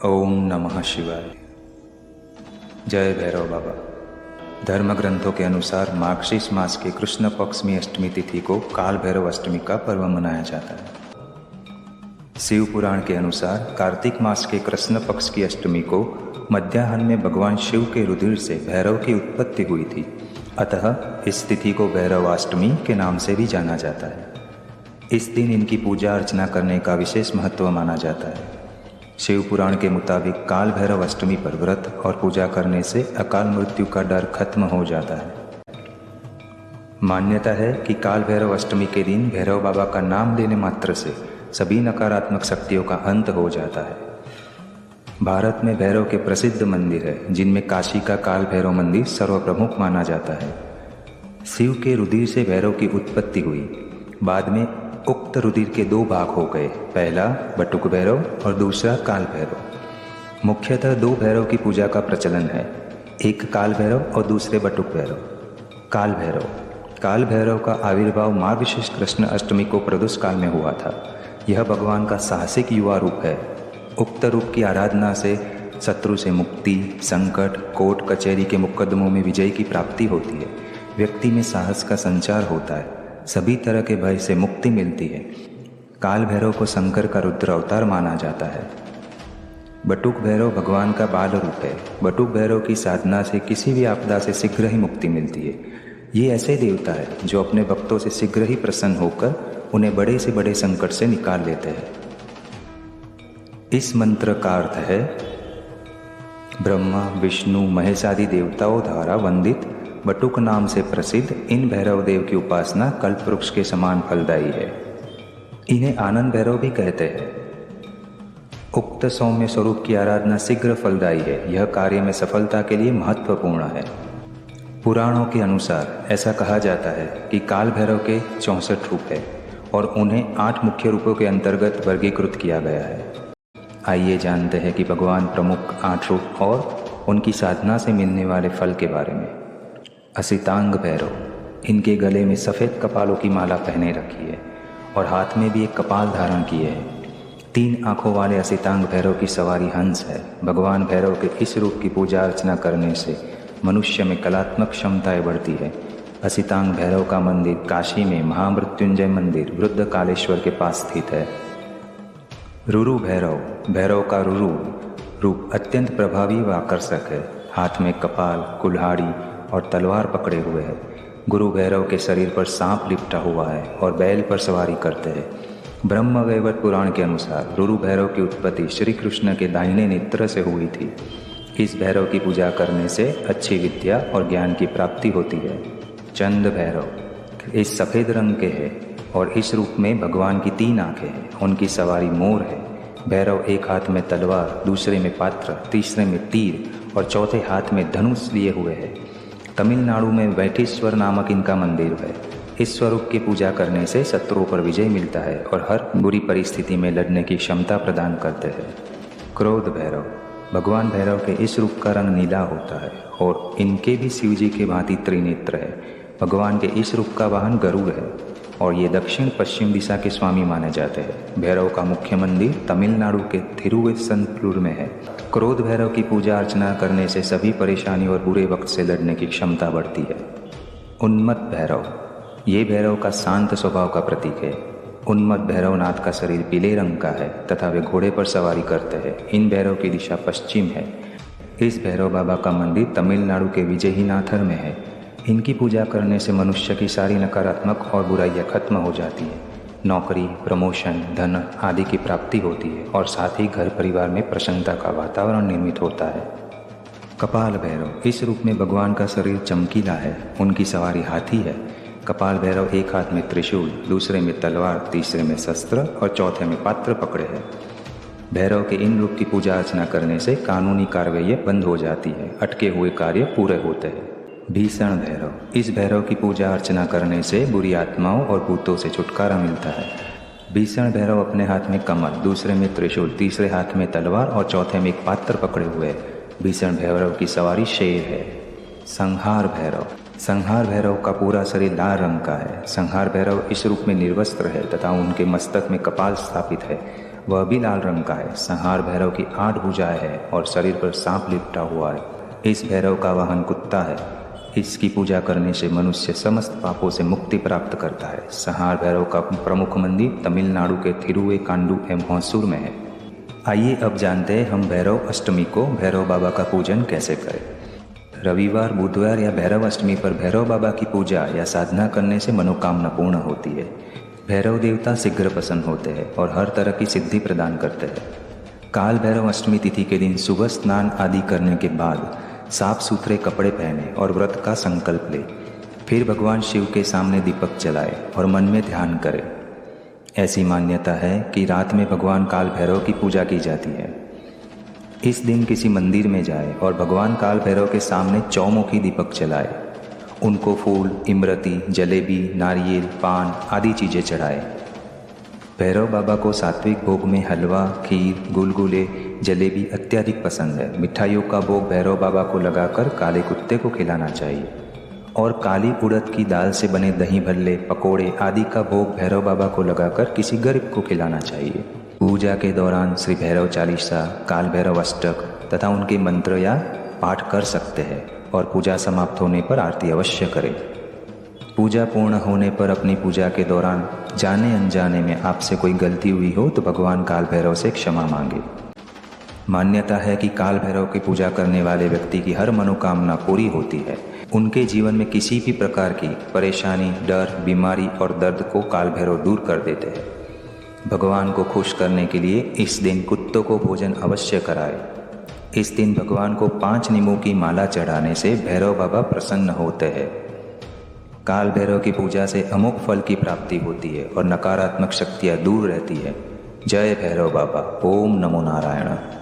ओम नमः शिवाय। जय भैरव बाबा। धर्म ग्रंथों के अनुसार मार्गशीर्ष मास के कृष्ण पक्ष में अष्टमी तिथि को काल भैरव अष्टमी का पर्व मनाया जाता है। शिव पुराण के अनुसार कार्तिक मास के कृष्ण पक्ष की अष्टमी को मध्याह्न में भगवान शिव के रुधिर से भैरव की उत्पत्ति हुई थी, अतः इस तिथि को भैरवाष्टमी के नाम से भी जाना जाता है। इस दिन इनकी पूजा अर्चना करने का विशेष महत्व माना जाता है। शिव पुराण के मुताबिक काल भैरव अष्टमी पर व्रत और पूजा करने से अकाल मृत्यु का डर खत्म हो जाता है। मान्यता है कि काल भैरव अष्टमी के दिन भैरव बाबा का नाम लेने मात्र से सभी नकारात्मक शक्तियों का अंत हो जाता है। भारत में भैरव के प्रसिद्ध मंदिर है, जिनमें काशी का काल भैरव मंदिर सर्वप्रमुख माना जाता है। शिव के रुधिर से भैरव की उत्पत्ति हुई। बाद में उक्त रुधिर के दो भाग हो गए, पहला बटुक भैरव और दूसरा काल भैरव। मुख्यतः दो भैरव की पूजा का प्रचलन है, एक काल भैरव और दूसरे बटुक भैरव। काल भैरव का आविर्भाव मार्गशीर्ष कृष्ण अष्टमी को प्रदोष काल में हुआ था। यह भगवान का साहसिक युवा रूप है। उक्त रूप की आराधना से शत्रु से मुक्ति, संकट, कोर्ट कचहरी के मुकदमों में विजय की प्राप्ति होती है। व्यक्ति में साहस का संचार होता है, सभी तरह के भय से मुक्ति मिलती है। काल भैरव को शंकर का रुद्र अवतार माना जाता है। बटुक भैरव भगवान का बाल रूप है। बटुक भैरव की साधना से किसी भी आपदा से शीघ्र ही मुक्ति मिलती है। ये ऐसे देवता है जो अपने भक्तों से शीघ्र ही प्रसन्न होकर उन्हें बड़े से बड़े संकट से निकाल लेते हैं। इस मंत्र का अर्थ है, ब्रह्मा, विष्णु, महेश आदि देवताओं द्वारा वंदित बटुक नाम से प्रसिद्ध इन भैरव देव की उपासना कल्प वृक्ष के समान फलदायी है। इन्हें आनंद भैरव भी कहते हैं। उक्त सौम्य स्वरूप की आराधना शीघ्र फलदायी है। यह कार्य में सफलता के लिए महत्वपूर्ण है। पुराणों के अनुसार ऐसा कहा जाता है कि काल भैरव के 64 रूप है और उन्हें 8 मुख्य रूपों के अंतर्गत वर्गीकृत किया गया है। आइए जानते हैं कि भगवान प्रमुख 8 रूप और उनकी साधना से मिलने वाले फल के बारे में। असितांग भैरव, इनके गले में सफ़ेद कपालों की माला पहने रखी है और हाथ में भी एक कपाल धारण किए है। 3 आँखों वाले असितांग भैरव की सवारी हंस है। भगवान भैरव के इस रूप की पूजा अर्चना करने से मनुष्य में कलात्मक क्षमताएं बढ़ती है। असितांग भैरव का मंदिर काशी में महामृत्युंजय मंदिर वृद्ध कालेश्वर के पास स्थित है। रुरु भैरव, भैरव का रुरु रूप अत्यंत प्रभावी व आकर्षक है। हाथ में कपाल, कुल्हाड़ी और तलवार पकड़े हुए है। गुरु भैरव के शरीर पर सांप लिपटा हुआ है और बैल पर सवारी करते हैं। ब्रह्म वैवर्त पुराण के अनुसार रुरु भैरव की उत्पत्ति श्री कृष्ण के दाहिने नेत्र से हुई थी। इस भैरव की पूजा करने से अच्छी विद्या और ज्ञान की प्राप्ति होती है। चंद भैरव इस सफ़ेद रंग के हैं और इस रूप में भगवान की 3 आँखें हैं। उनकी सवारी मोर है। भैरव एक हाथ में तलवार, दूसरे में पात्र, तीसरे में तीर और चौथे हाथ में धनुष लिए हुए है। तमिलनाडु में वैठीश्वर नामक इनका मंदिर है। इस स्वरूप की पूजा करने से शत्रुओं पर विजय मिलता है और हर बुरी परिस्थिति में लड़ने की क्षमता प्रदान करते हैं। क्रोध भैरव, भगवान भैरव के इस रूप का रंग नीला होता है और इनके भी शिव जी के भांति त्रिनेत्र है। भगवान के इस रूप का वाहन गरुड़ है और ये दक्षिण पश्चिम दिशा के स्वामी माने जाते हैं। भैरव का मुख्य मंदिर तमिलनाडु के थिरुवनंतपुर में है। क्रोध भैरव की पूजा अर्चना करने से सभी परेशानी और बुरे वक्त से लड़ने की क्षमता बढ़ती है। उन्मत्त भैरव, ये भैरव का शांत स्वभाव का प्रतीक है। उन्मत्त भैरवनाथ का शरीर पीले रंग का है तथा वे घोड़े पर सवारी करते हैं। इन भैरव की दिशा पश्चिम है। इस भैरव बाबा का मंदिर तमिलनाडु के विजयीनाथर में है। इनकी पूजा करने से मनुष्य की सारी नकारात्मक और बुराइयां खत्म हो जाती है। नौकरी, प्रमोशन, धन आदि की प्राप्ति होती है और साथ ही घर परिवार में प्रसन्नता का वातावरण निर्मित होता है। कपाल भैरव, इस रूप में भगवान का शरीर चमकीला है। उनकी सवारी हाथी है। कपाल भैरव एक हाथ में त्रिशूल, दूसरे में तलवार, तीसरे में शस्त्र और चौथे में पात्र पकड़े हैं। भैरव के इन रूप की पूजा अर्चना करने से कानूनी कार्रवाइयाँ बंद हो जाती है, अटके हुए कार्य पूरे होते हैं। भीषण भैरव, इस भैरव की पूजा अर्चना करने से बुरी आत्माओं और भूतों से छुटकारा मिलता है। भीषण भैरव अपने हाथ में कमल, दूसरे में त्रिशूल, तीसरे हाथ में तलवार और चौथे में एक पात्र पकड़े हुए है। भीषण भैरव की सवारी शेर है। संहार भैरव, संहार भैरव का पूरा शरीर लाल रंग का है। संहार भैरव इस रूप में निर्वस्त्र है तथा उनके मस्तक में कपाल स्थापित है। वह भी लाल रंग का है। संहार भैरव की 8 भुजाएं है और शरीर पर सांप लिपटा हुआ है। इस भैरव का वाहन कुत्ता है। इसकी पूजा करने से मनुष्य समस्त पापों से मुक्ति प्राप्त करता है। संहार भैरव का प्रमुख मंदिर तमिलनाडु के थिरुवेकांडू एवं होसूर में है। आइए अब जानते हैं हम भैरव अष्टमी को भैरव बाबा का पूजन कैसे करें। रविवार, बुधवार या भैरव अष्टमी पर भैरव बाबा की पूजा या साधना करने से मनोकामना पूर्ण होती है। भैरव देवता शीघ्र प्रसन्न होते हैं और हर तरह की सिद्धि प्रदान करते हैं। काल भैरव अष्टमी तिथि के दिन सुबह स्नान आदि करने के बाद साफ सुथरे कपड़े पहने और व्रत का संकल्प ले। फिर भगवान शिव के सामने दीपक जलाए और मन में ध्यान करे। ऐसी मान्यता है कि रात में भगवान काल भैरव की पूजा की जाती है। इस दिन किसी मंदिर में जाए और भगवान काल भैरव के सामने चौमुखी दीपक जलाए। उनको फूल, इमरती, जलेबी, नारियल, पान आदि चीज़ें चढ़ाए। भैरव बाबा को सात्विक भोग में हलवा, खीर, गुलगुले, जलेबी अत्यधिक पसंद है। मिठाइयों का भोग भैरव बाबा को लगाकर काले कुत्ते को खिलाना चाहिए और काली उड़द की दाल से बने दही भल्ले, पकोड़े आदि का भोग भैरव बाबा को लगाकर किसी गरीब को खिलाना चाहिए। पूजा के दौरान श्री भैरव चालीसा, काल भैरव अष्टक तथा उनके मंत्र या पाठ कर सकते हैं और पूजा समाप्त होने पर आरती अवश्य करें। पूजा पूर्ण होने पर अपनी पूजा के दौरान जाने अनजाने में आपसे कोई गलती हुई हो तो भगवान काल भैरव से क्षमा मांगे। मान्यता है कि काल भैरव की पूजा करने वाले व्यक्ति की हर मनोकामना पूरी होती है। उनके जीवन में किसी भी प्रकार की परेशानी, डर, बीमारी और दर्द को काल भैरव दूर कर देते हैं। भगवान को खुश करने के लिए इस दिन कुत्तों को भोजन अवश्य कराए। इस दिन भगवान को 5 नींबू की माला चढ़ाने से भैरव बाबा प्रसन्न होते हैं। काल भैरव की पूजा से अमोघ फल की प्राप्ति होती है और नकारात्मक शक्तियाँ दूर रहती है। जय भैरव बाबा। ओम नमो नारायण।